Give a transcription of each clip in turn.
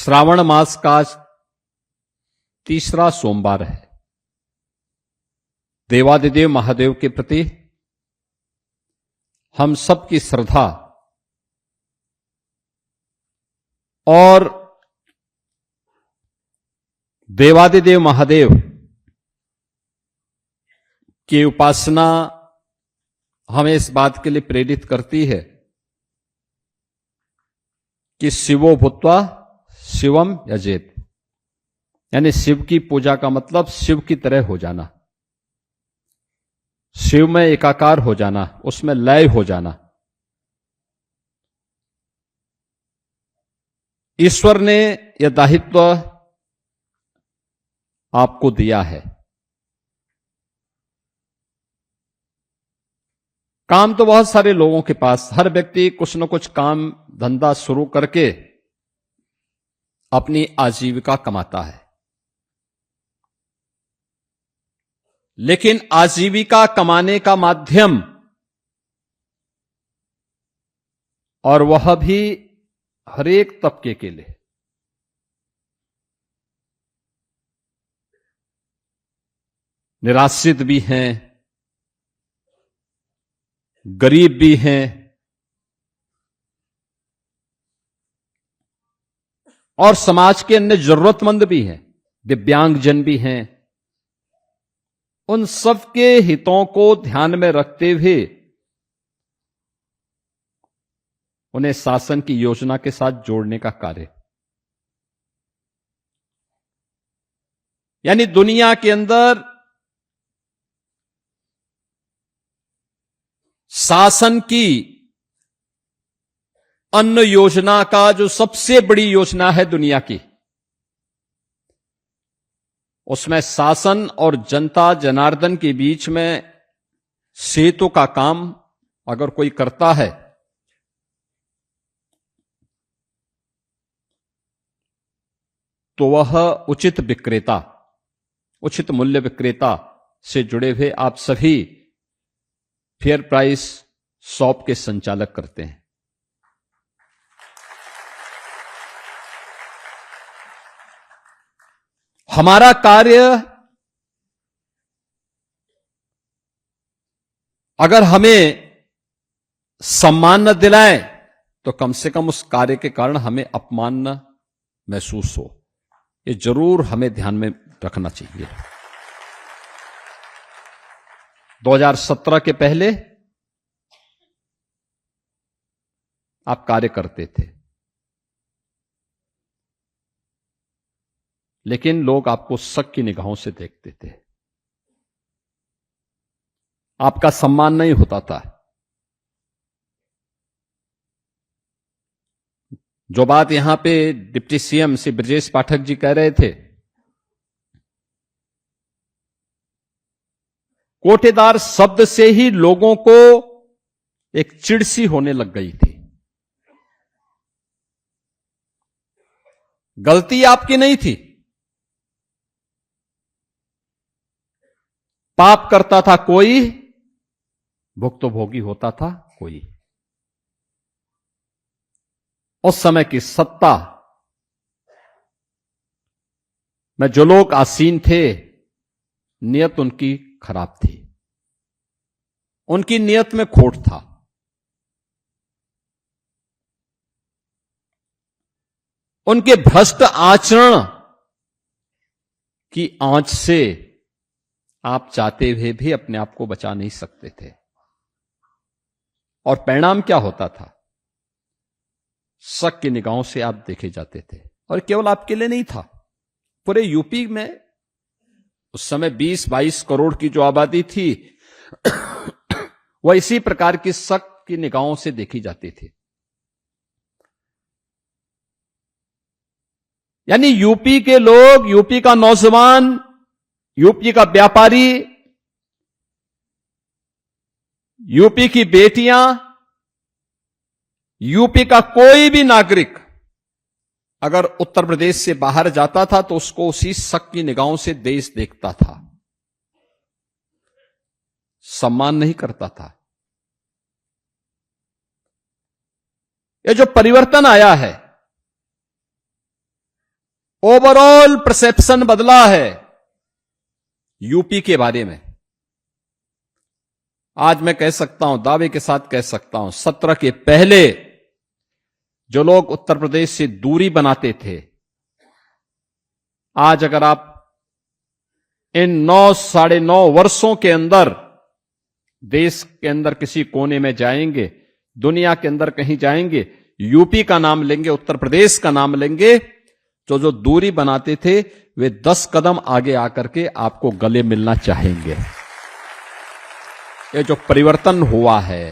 श्रावण मास का तीसरा सोमवार है। देवादिदेव महादेव के प्रति हम सबकी श्रद्धा और देवादिदेव महादेव की उपासना हमें इस बात के लिए प्रेरित करती है कि शिवो भूत्वा शिवम यजेत, यानी शिव की पूजा का मतलब शिव की तरह हो जाना, शिव में एकाकार हो जाना, उसमें लय हो जाना। ईश्वर ने यह दायित्व आपको दिया है। काम तो बहुत सारे लोगों के पास, हर व्यक्ति कुछ न कुछ काम धंधा शुरू करके अपनी आजीविका कमाता है, लेकिन आजीविका कमाने का माध्यम, और वह भी हरेक तबके के लिए, निराश्रित भी हैं, गरीब भी हैं और समाज के अन्य जरूरतमंद भी हैं, दिव्यांगजन भी हैं। उन सबके हितों को ध्यान में रखते हुए उन्हें शासन की योजना के साथ जोड़ने का कार्य, यानी दुनिया के अंदर शासन की अन्न योजना का जो सबसे बड़ी योजना है दुनिया की, उसमें शासन और जनता जनार्दन के बीच में सेतु का काम अगर कोई करता है तो वह उचित विक्रेता, उचित मूल्य विक्रेता से जुड़े हुए आप सभी फेयर प्राइस शॉप के संचालक करते हैं। हमारा कार्य अगर हमें सम्मान न दिलाए तो कम से कम उस कार्य के कारण हमें अपमान न महसूस हो, ये जरूर हमें ध्यान में रखना चाहिए। 2017 के पहले आप कार्य करते थे, लेकिन लोग आपको शक की निगाहों से देखते थे, आपका सम्मान नहीं होता था। जो बात यहां पे डिप्टी सीएम श्री ब्रजेश पाठक जी कह रहे थे, कोटेदार शब्द से ही लोगों को एक चिढ़ सी होने लग गई थी। गलती आपकी नहीं थी, पाप करता था कोई, भुक्तभोगी होता था कोई। उस समय की सत्ता में जो लोग आसीन थे, नियत उनकी खराब थी, उनकी नियत में खोट था। उनके भ्रष्ट आचरण की आंच से आप चाहते हुए भी अपने आप को बचा नहीं सकते थे। और परिणाम क्या होता था? शक की निगाहों से आप देखे जाते थे। और केवल आपके लिए नहीं था, पूरे यूपी में उस समय 20-22 करोड़ की जो आबादी थी वह इसी प्रकार की शक की निगाहों से देखी जाती थी। यानी यूपी के लोग, यूपी का नौजवान, यूपी का व्यापारी, यूपी की बेटियां, यूपी का कोई भी नागरिक अगर उत्तर प्रदेश से बाहर जाता था तो उसको उसी शक की निगाहों से देश देखता था, सम्मान नहीं करता था। ये जो परिवर्तन आया है, ओवरऑल परसेप्शन बदला है यूपी के बारे में। आज मैं कह सकता हूं, दावे के साथ कह सकता हूं, 17 के पहले जो लोग उत्तर प्रदेश से दूरी बनाते थे, आज अगर आप इन 9 साढ़े 9 वर्षों के अंदर देश के अंदर किसी कोने में जाएंगे, दुनिया के अंदर कहीं जाएंगे, यूपी का नाम लेंगे, उत्तर प्रदेश का नाम लेंगे, तो जो दूरी बनाते थे वे 10 कदम आगे आकर के आपको गले मिलना चाहेंगे। ये जो परिवर्तन हुआ है,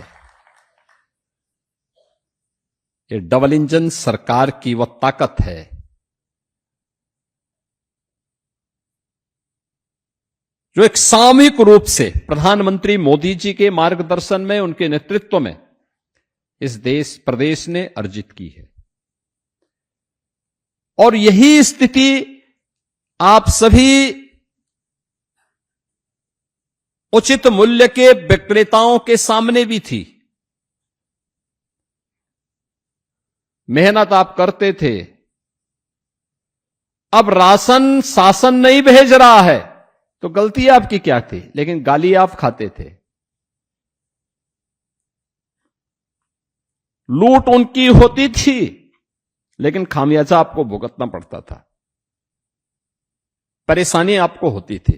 ये डबल इंजन सरकार की वह ताकत है। जो एक सामूहिक रूप से प्रधानमंत्री मोदी जी के मार्गदर्शन में, उनके नेतृत्व में इस प्रदेश ने अर्जित की है। और यही स्थिति आप सभी उचित मूल्य के विक्रेताओं के सामने भी थी। मेहनत आप करते थे, अब राशन शासन नहीं भेज रहा है तो गलती आपकी क्या थी, लेकिन गाली आप खाते थे। लूट उनकी होती थी, लेकिन खामियाजा आपको भुगतना पड़ता था, परेशानी आपको होती थी।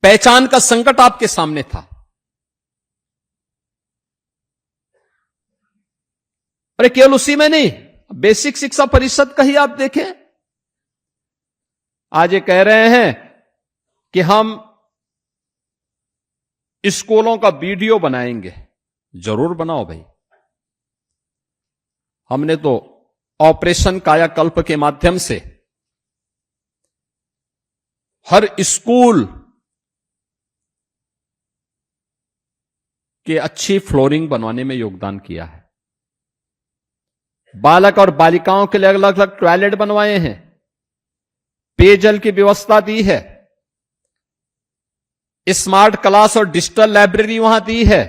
पहचान का संकट आपके सामने था। अरे केवल उसी में नहीं, बेसिक शिक्षा परिषद का ही आप देखें। आज ये कह रहे हैं कि हम स्कूलों का वीडियो बनाएंगे। जरूर बनाओ भाई। हमने तो ऑपरेशन कायाकल्प के माध्यम से हर स्कूल के अच्छी फ्लोरिंग बनवाने में योगदान किया है। बालक और बालिकाओं के लिए अलग अलग टॉयलेट बनवाए हैं, पेयजल की व्यवस्था दी है, स्मार्ट क्लास और डिजिटल लाइब्रेरी वहां दी है,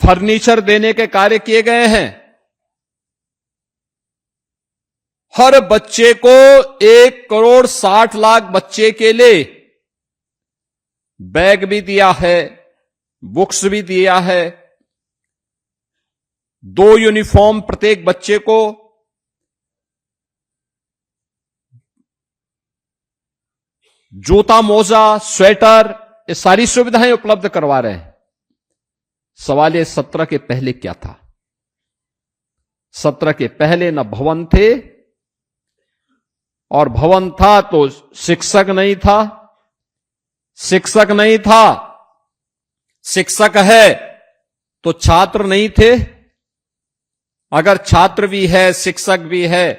फर्नीचर देने के कार्य किए गए हैं। हर बच्चे को 1,60,00,000 बच्चे के लिए बैग भी दिया है, बुक्स भी दिया है, 2 यूनिफॉर्म प्रत्येक बच्चे को, जूता मोजा स्वेटर, ये सारी सुविधाएं उपलब्ध करवा रहे हैं। सवाल ये 17 के पहले क्या था? 17 के पहले न भवन थे, और भवन था तो शिक्षक नहीं था, शिक्षक नहीं था, शिक्षक है तो छात्र नहीं थे, अगर छात्र भी है शिक्षक भी है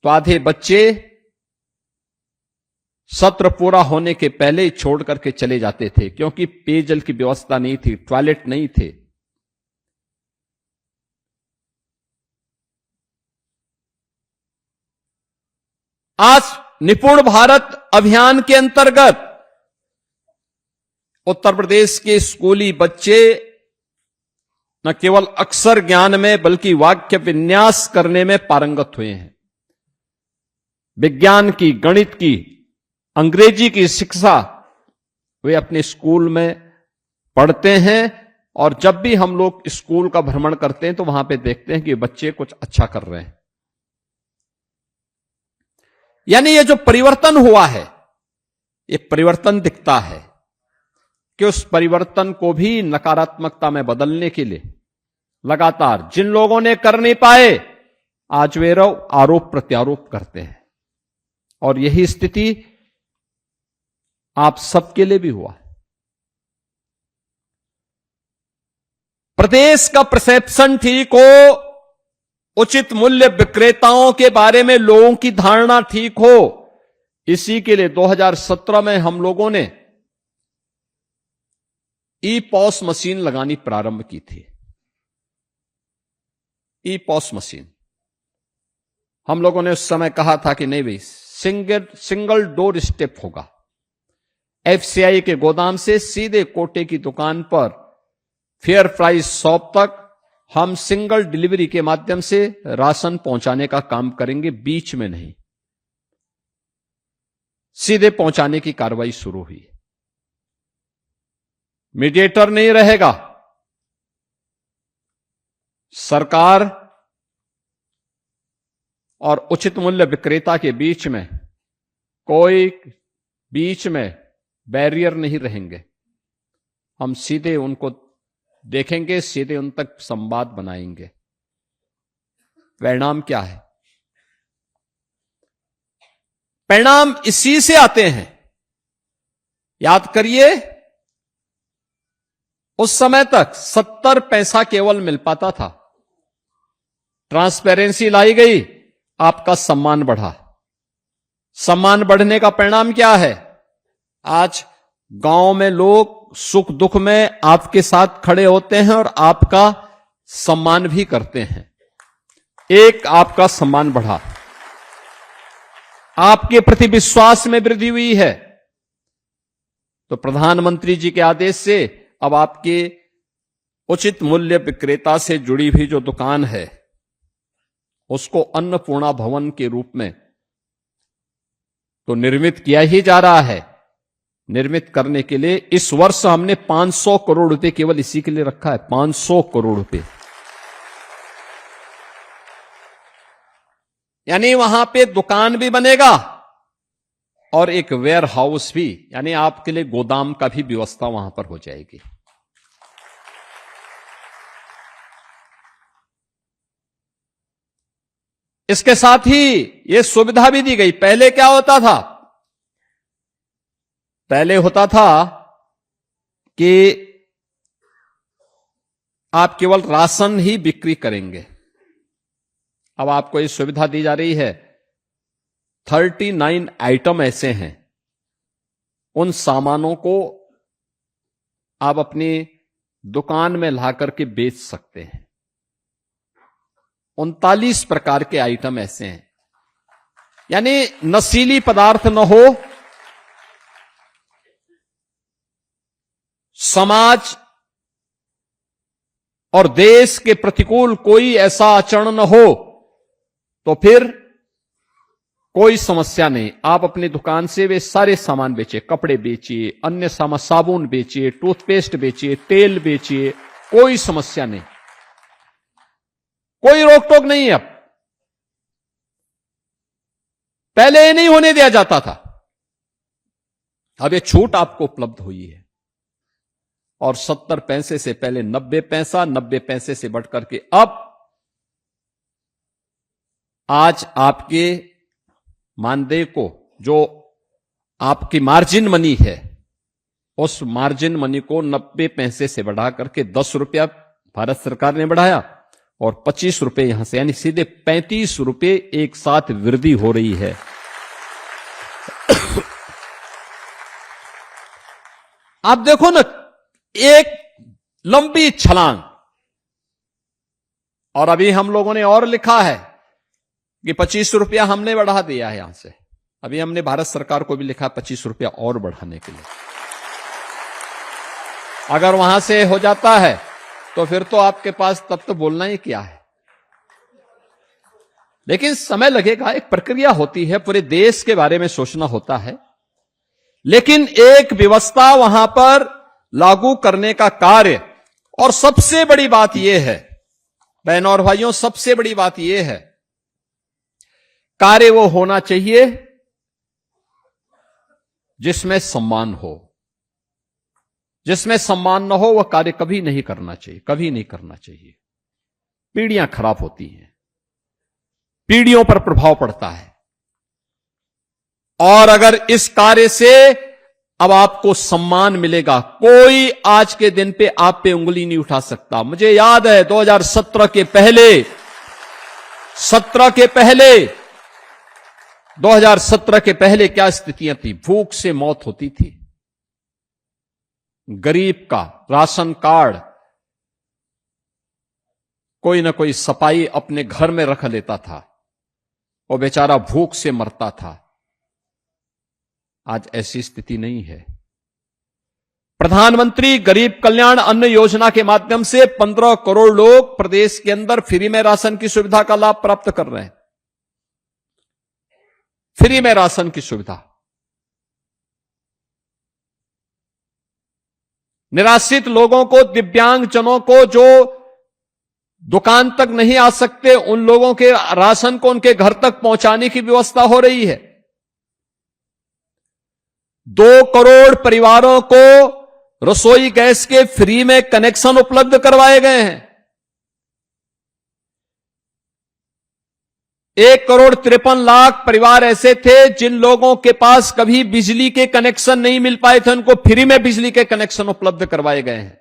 तो आधे बच्चे सत्र पूरा होने के पहले ही छोड़ करके चले जाते थे, क्योंकि पेयजल की व्यवस्था नहीं थी, टॉयलेट नहीं थे। आज निपुण भारत अभियान के अंतर्गत उत्तर प्रदेश के स्कूली बच्चे न केवल अक्षर ज्ञान में बल्कि वाक्य विन्यास करने में पारंगत हुए हैं। विज्ञान की, गणित की, अंग्रेजी की शिक्षा वे अपने स्कूल में पढ़ते हैं, और जब भी हम लोग स्कूल का भ्रमण करते हैं तो वहां पे देखते हैं कि बच्चे कुछ अच्छा कर रहे हैं। यानी ये जो परिवर्तन हुआ है, ये परिवर्तन दिखता है कि उस परिवर्तन को भी नकारात्मकता में बदलने के लिए लगातार जिन लोगों ने कर नहीं पाए, आज वे आरोप प्रत्यारोप करते हैं। और यही स्थिति आप सबके लिए भी हुआ है। प्रदेश का परसेप्शन ठीक हो, उचित मूल्य विक्रेताओं के बारे में लोगों की धारणा ठीक हो, इसी के लिए 2017 में हम लोगों ने ई-पॉस मशीन लगानी प्रारंभ की थी। ई-पॉस मशीन हम लोगों ने उस समय कहा था कि नहीं भाई, सिंगल डोर स्टेप होगा। एफसीआई के गोदाम से सीधे कोटे की दुकान पर फेयर प्राइस शॉप तक हम सिंगल डिलीवरी के माध्यम से राशन पहुंचाने का काम करेंगे, बीच में नहीं, सीधे पहुंचाने की कार्रवाई शुरू हुई। मीडिएटर नहीं रहेगा। सरकार और उचित मूल्य विक्रेता के बीच में कोई बैरियर नहीं रहेंगे। हम सीधे उनको देखेंगे, सीधे उन तक संवाद बनाएंगे। परिणाम क्या है? परिणाम इसी से आते हैं। याद करिए, उस समय तक 70 पैसा केवल मिल पाता था। ट्रांसपेरेंसी लाई गई, आपका सम्मान बढ़ा। सम्मान बढ़ने का परिणाम क्या है? आज गांव में लोग सुख दुख में आपके साथ खड़े होते हैं और आपका सम्मान भी करते हैं। एक, आपका सम्मान बढ़ा, आपके प्रति विश्वास में वृद्धि हुई है। तो प्रधानमंत्री जी के आदेश से अब आपके उचित मूल्य विक्रेता से जुड़ी हुई जो दुकान है, उसको अन्नपूर्णा भवन के रूप में तो निर्मित किया ही जा रहा है। निर्मित करने के लिए इस वर्ष हमने 500 करोड़ रुपए केवल इसी के लिए रखा है। 500 करोड़ रुपए, यानी वहां पे दुकान भी बनेगा और एक वेयर हाउस भी, यानी आपके लिए गोदाम का भी व्यवस्था वहां पर हो जाएगी। इसके साथ ही यह सुविधा भी दी गई। पहले क्या होता था? पहले होता था कि आप केवल राशन ही बिक्री करेंगे। अब आपको ये सुविधा दी जा रही है। 39 आइटम ऐसे हैं, उन सामानों को आप अपनी दुकान में ला करके बेच सकते हैं। 39 प्रकार के आइटम ऐसे हैं, यानी नशीली पदार्थ न हो, समाज और देश के प्रतिकूल कोई ऐसा आचरण न हो, तो फिर कोई समस्या नहीं। आप अपनी दुकान से वे सारे सामान बेचिए, कपड़े बेचिए, अन्य सामान, साबुन बेचिए, टूथपेस्ट बेचिए, तेल बेचिए, कोई समस्या नहीं, कोई रोक टोक नहीं है। अब पहले ये नहीं होने दिया जाता था, अब ये छूट आपको उपलब्ध हुई है। और 70 पैसे से पहले 90 पैसा, 90 पैसे से बढ़कर के अब आज आपके मानदेय को, जो आपकी मार्जिन मनी है, उस मार्जिन मनी को 90 पैसे से बढ़ा करके 10 रुपया भारत सरकार ने बढ़ाया और 25 रुपए यहां से, यानी सीधे 35 रुपए एक साथ वृद्धि हो रही है। आप देखो ना, एक लंबी छलांग। और अभी हम लोगों ने और लिखा है कि 25 रुपया हमने बढ़ा दिया है यहां से। अभी हमने भारत सरकार को भी लिखा 25 रुपया और बढ़ाने के लिए। अगर वहां से हो जाता है तो फिर तो आपके पास तब तो बोलना ही क्या है। लेकिन समय लगेगा, एक प्रक्रिया होती है, पूरे देश के बारे में सोचना होता है। लेकिन एक व्यवस्था वहां पर लागू करने का कार्य, और सबसे बड़ी बात यह है बहनों और भाइयों, सबसे बड़ी बात यह है, कार्य वो होना चाहिए जिसमें सम्मान हो। जिसमें सम्मान न हो वह कार्य कभी नहीं करना चाहिए, कभी नहीं करना चाहिए। पीढ़ियां खराब होती हैं, पीढ़ियों पर प्रभाव पड़ता है। और अगर इस कार्य से अब आपको सम्मान मिलेगा, कोई आज के दिन पे आप पे उंगली नहीं उठा सकता। मुझे याद है 2017 के पहले 2017 के पहले क्या स्थितियां थी। भूख से मौत होती थी, गरीब का राशन कार्ड कोई ना कोई सपाई अपने घर में रख लेता था, वो बेचारा भूख से मरता था। आज ऐसी स्थिति नहीं है। प्रधानमंत्री गरीब कल्याण अन्न योजना के माध्यम से 15 करोड़ लोग प्रदेश के अंदर फ्री में राशन की सुविधा का लाभ प्राप्त कर रहे हैं। फ्री में राशन की सुविधा। निराश्रित लोगों को, दिव्यांगजनों को जो दुकान तक नहीं आ सकते, उन लोगों के राशन को उनके घर तक पहुंचाने की व्यवस्था हो रही है। 2 करोड़ परिवारों को रसोई गैस के फ्री में कनेक्शन उपलब्ध करवाए गए हैं। 1,53,00,000 परिवार ऐसे थे जिन लोगों के पास कभी बिजली के कनेक्शन नहीं मिल पाए थे, उनको फ्री में बिजली के कनेक्शन उपलब्ध करवाए गए हैं।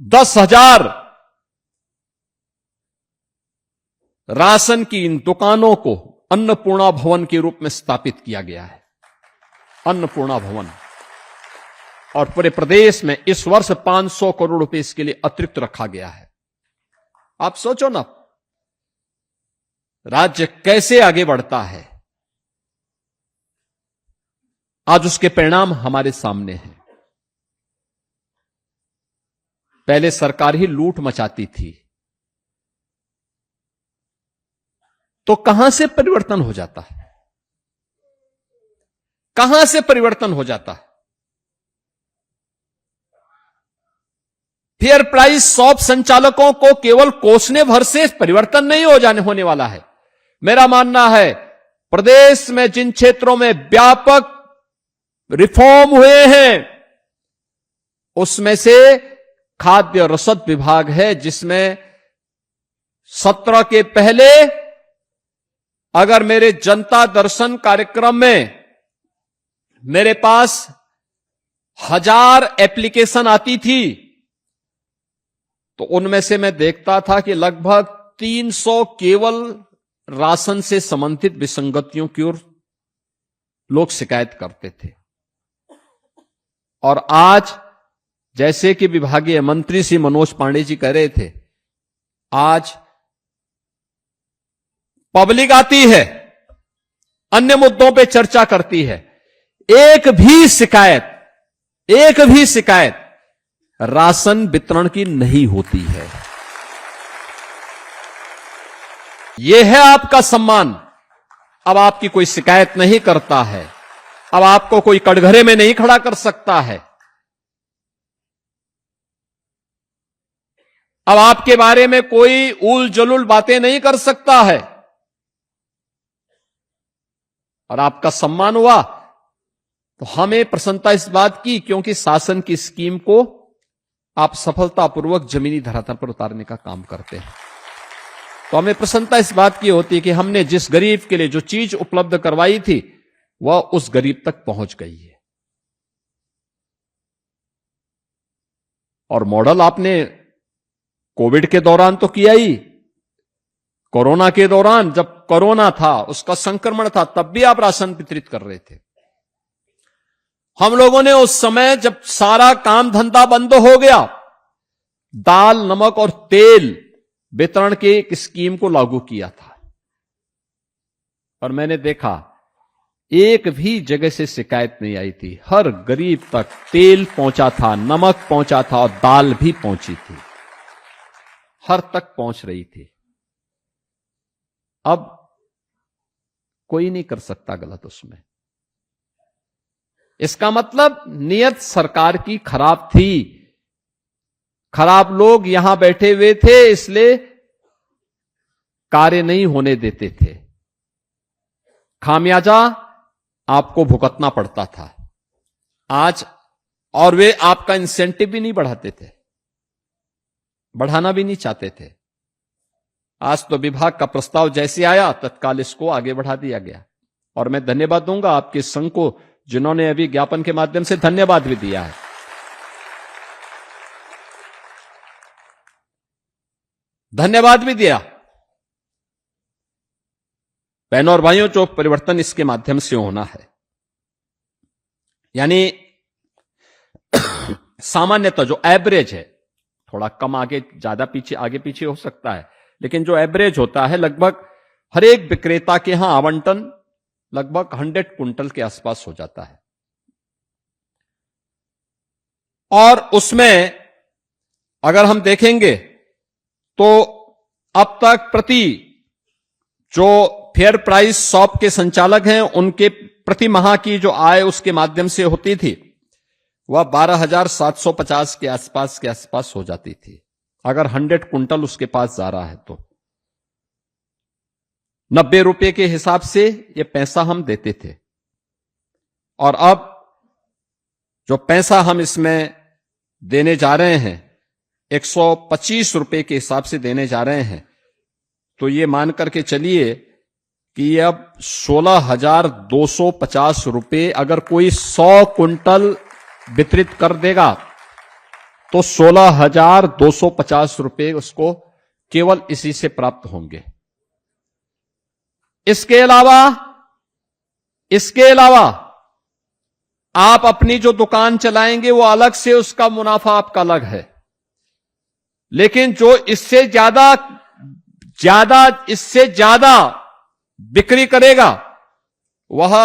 10,000 राशन की इन दुकानों को अन्नपूर्णा भवन के रूप में स्थापित किया गया है। अन्नपूर्णा भवन। और पूरे प्रदेश में इस वर्ष 500 करोड़ रुपए इसके लिए अतिरिक्त रखा गया है। आप सोचो ना, राज्य कैसे आगे बढ़ता है। आज उसके परिणाम हमारे सामने हैं। पहले सरकार ही लूट मचाती थी, तो कहां से परिवर्तन हो जाता है? कहां से परिवर्तन हो जाता है? फेयर प्राइस शॉप संचालकों को केवल कोसने भर से परिवर्तन नहीं होने वाला है। मेरा मानना है, प्रदेश में जिन क्षेत्रों में व्यापक रिफॉर्म हुए हैं, उसमें से खाद्य रसद विभाग है, जिसमें 17 के पहले अगर मेरे जनता दर्शन कार्यक्रम में मेरे पास 1000 एप्लीकेशन आती थी, तो उनमें से मैं देखता था कि लगभग 300 केवल राशन से संबंधित विसंगतियों की ओर लोग शिकायत करते थे। और आज जैसे कि विभागीय मंत्री श्री मनोज पांडे जी कह रहे थे, आज पब्लिक आती है, अन्य मुद्दों पे चर्चा करती है, एक भी शिकायत राशन वितरण की नहीं होती है। यह है आपका सम्मान। अब आपकी कोई शिकायत नहीं करता है, अब आपको कोई कटघरे में नहीं खड़ा कर सकता है, अब आपके बारे में कोई उल जलूल बातें नहीं कर सकता है, और आपका सम्मान हुआ तो हमें प्रसन्नता इस बात की, क्योंकि शासन की स्कीम को आप सफलतापूर्वक जमीनी धरातल पर उतारने का काम करते हैं। तो हमें प्रसन्नता इस बात की होती है कि हमने जिस गरीब के लिए जो चीज उपलब्ध करवाई थी, वह उस गरीब तक पहुंच गई है। और मॉडल आपने कोविड के दौरान तो किया ही। कोरोना के दौरान, जब कोरोना था, उसका संक्रमण था, तब भी आप राशन वितरित कर रहे थे। हम लोगों ने उस समय, जब सारा काम धंधा बंद हो गया, दाल, नमक और तेल वितरण की एक स्कीम को लागू किया था। और मैंने देखा, एक भी जगह से शिकायत नहीं आई थी। हर गरीब तक तेल पहुंचा था, नमक पहुंचा था और दाल भी पहुंची थी, हर तक पहुंच रही थी। अब कोई नहीं कर सकता गलत उसमें। इसका मतलब नियत सरकार की खराब थी, खराब लोग यहां बैठे हुए थे, इसलिए कार्य नहीं होने देते थे। खामियाजा आपको भुगतना पड़ता था आज, और वे आपका इंसेंटिव भी नहीं बढ़ाते थे, बढ़ाना भी नहीं चाहते थे। आज तो विभाग का प्रस्ताव जैसे आया, तत्काल इसको आगे बढ़ा दिया गया। और मैं धन्यवाद दूंगा आपके संघ को, जिन्होंने अभी ज्ञापन के माध्यम से धन्यवाद भी दिया है। धन्यवाद भी दिया। बहनों और भाइयों, जो परिवर्तन इसके माध्यम से होना है, यानी सामान्यतः जो एवरेज है, थोड़ा कम आगे ज्यादा पीछे आगे पीछे हो सकता है, लेकिन जो एवरेज होता है, लगभग हर एक विक्रेता के यहां आवंटन लगभग 100 कुंटल के आसपास हो जाता है। और उसमें अगर हम देखेंगे तो अब तक प्रति जो फेयर प्राइस शॉप के संचालक हैं उनके प्रति माह की जो आय उसके माध्यम से होती थी वह 12,750 के आसपास हो जाती थी। अगर 100 कुंटल उसके पास जा रहा है तो 90 रुपए के हिसाब से ये पैसा हम देते थे। और अब जो पैसा हम इसमें देने जा रहे हैं 125 रुपए के हिसाब से देने जा रहे हैं, तो ये मान करके चलिए कि ये अब 16,250 रुपए अगर कोई 100 कुंटल वितरित कर देगा तो 16,250 रुपए उसको केवल इसी से प्राप्त होंगे। इसके अलावा आप अपनी जो दुकान चलाएंगे वो अलग से, उसका मुनाफा आपका अलग है। लेकिन जो इससे ज्यादा बिक्री करेगा वह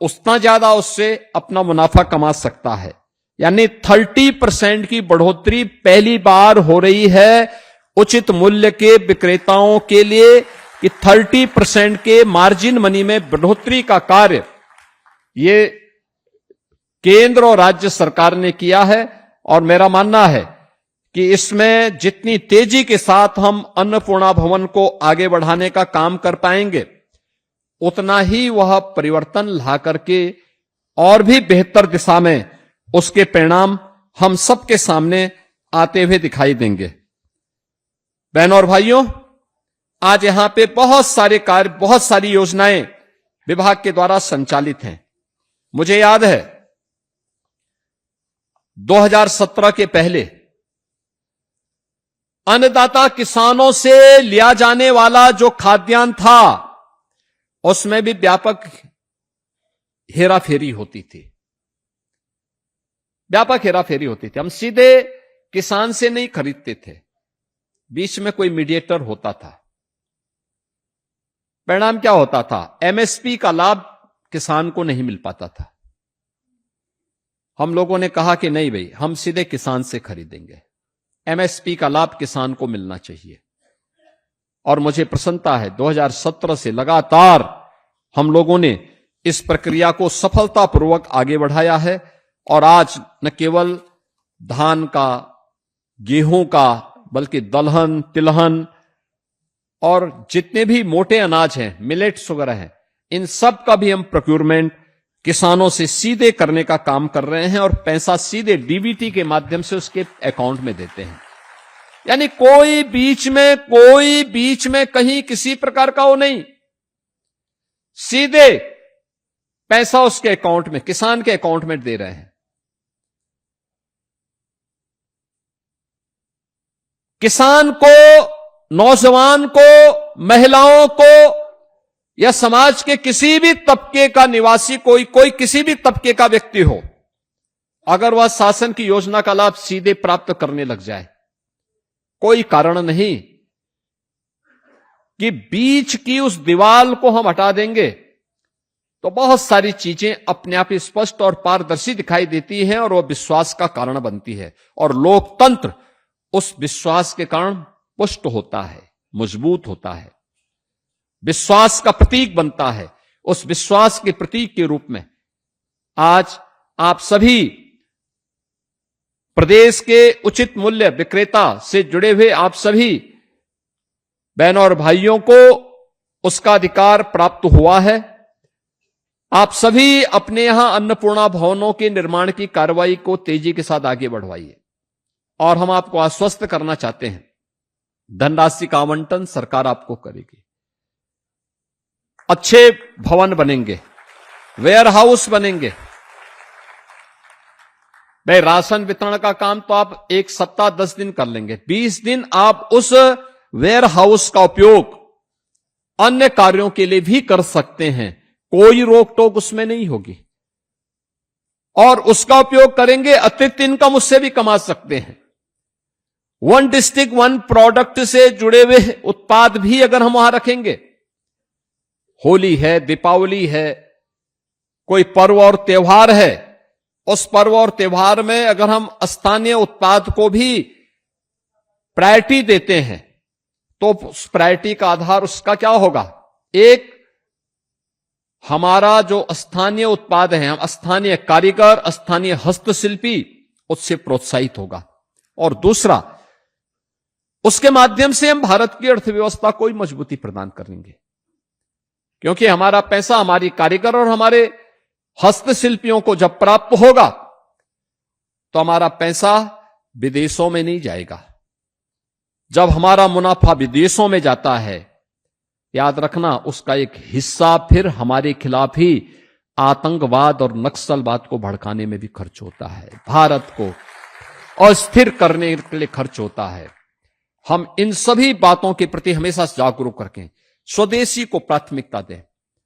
उतना ज्यादा उससे अपना मुनाफा कमा सकता है। यानी 30% की बढ़ोतरी पहली बार हो रही है उचित मूल्य के विक्रेताओं के लिए कि 30% के मार्जिन मनी में बढ़ोतरी का कार्य ये केंद्र और राज्य सरकार ने किया है। और मेरा मानना है कि इसमें जितनी तेजी के साथ हम अन्नपूर्णा भवन को आगे बढ़ाने का काम कर पाएंगे उतना ही वह परिवर्तन ला करके और भी बेहतर दिशा में उसके परिणाम हम सबके सामने आते हुए दिखाई देंगे। बहनों और भाइयों, आज यहां पे बहुत सारे कार्य, बहुत सारी योजनाएं विभाग के द्वारा संचालित हैं। मुझे याद है 2017 के पहले अन्नदाता किसानों से लिया जाने वाला जो खाद्यान्न था उसमें भी व्यापक हेराफेरी होती थी, हम सीधे किसान से नहीं खरीदते थे, बीच में कोई मीडिएटर होता था। परिणाम क्या होता था? एमएसपी का लाभ किसान को नहीं मिल पाता था। हम लोगों ने कहा कि नहीं भाई, हम सीधे किसान से खरीदेंगे, एमएसपी का लाभ किसान को मिलना चाहिए। और मुझे प्रसन्नता है 2017 से लगातार हम लोगों ने इस प्रक्रिया को सफलतापूर्वक आगे बढ़ाया है। और आज न केवल धान का, गेहूं का, बल्कि दलहन, तिलहन और जितने भी मोटे अनाज हैं, मिलेट्स वगैरह हैं, इन सब का भी हम प्रोक्यूरमेंट किसानों से सीधे करने का काम कर रहे हैं और पैसा सीधे डीबीटी के माध्यम से उसके अकाउंट में देते हैं। यानी कोई बीच में कहीं किसी प्रकार का वो नहीं, सीधे पैसा उसके अकाउंट में, किसान के अकाउंट में दे रहे हैं। किसान को, नौजवान को, महिलाओं को या समाज के किसी भी तबके का निवासी, कोई किसी भी तबके का व्यक्ति हो, अगर वह शासन की योजना का लाभ सीधे प्राप्त करने लग जाए, कोई कारण नहीं कि बीच की उस दीवार को हम हटा देंगे तो बहुत सारी चीजें अपने आप स्पष्ट और पारदर्शी दिखाई देती हैं और वह विश्वास का कारण बनती है। और लोकतंत्र उस विश्वास के कारण पुष्ट होता है, मजबूत होता है, विश्वास का प्रतीक बनता है। उस विश्वास के प्रतीक के रूप में आज आप सभी प्रदेश के उचित मूल्य विक्रेता से जुड़े हुए आप सभी बहनों और भाइयों को उसका अधिकार प्राप्त हुआ है। आप सभी अपने यहां अन्नपूर्णा भवनों के निर्माण की कार्रवाई को तेजी के साथ आगे बढ़वाइए। और हम आपको आश्वस्त करना चाहते हैं, धनराशि का आवंटन सरकार आपको करेगी। अच्छे भवन बनेंगे, वेयर हाउस बनेंगे। भाई राशन वितरण का काम तो आप एक सप्ताह 10 दिन कर लेंगे, 20 दिन आप उस वेयर हाउस का उपयोग अन्य कार्यों के लिए भी कर सकते हैं, कोई रोक टोक उसमें नहीं होगी। और उसका उपयोग करेंगे, अतिरिक्त इनकम उससे भी कमा सकते हैं। वन डिस्ट्रिक्ट वन प्रोडक्ट से जुड़े हुए उत्पाद भी अगर हम वहां रखेंगे, होली है, दीपावली है, कोई पर्व और त्योहार है, उस पर्व और त्योहार में अगर हम स्थानीय उत्पाद को भी प्रायोरिटी देते हैं तो उस प्रायोरिटी का आधार उसका क्या होगा? एक, हमारा जो स्थानीय उत्पाद है, हम स्थानीय कारीगर, स्थानीय हस्तशिल्पी, उससे प्रोत्साहित होगा। और दूसरा, उसके माध्यम से हम भारत की अर्थव्यवस्था को ही मजबूती प्रदान करेंगे, क्योंकि हमारा पैसा हमारी कारीगर और हमारे हस्तशिल्पियों को जब प्राप्त होगा तो हमारा पैसा विदेशों में नहीं जाएगा। जब हमारा मुनाफा विदेशों में जाता है, याद रखना उसका एक हिस्सा फिर हमारे खिलाफ ही आतंकवाद और नक्सलवाद को भड़काने में भी खर्च होता है, भारत को अस्थिर करने के लिए खर्च होता है। हम इन सभी बातों के प्रति हमेशा जागरूक रखें, स्वदेशी को प्राथमिकता दें।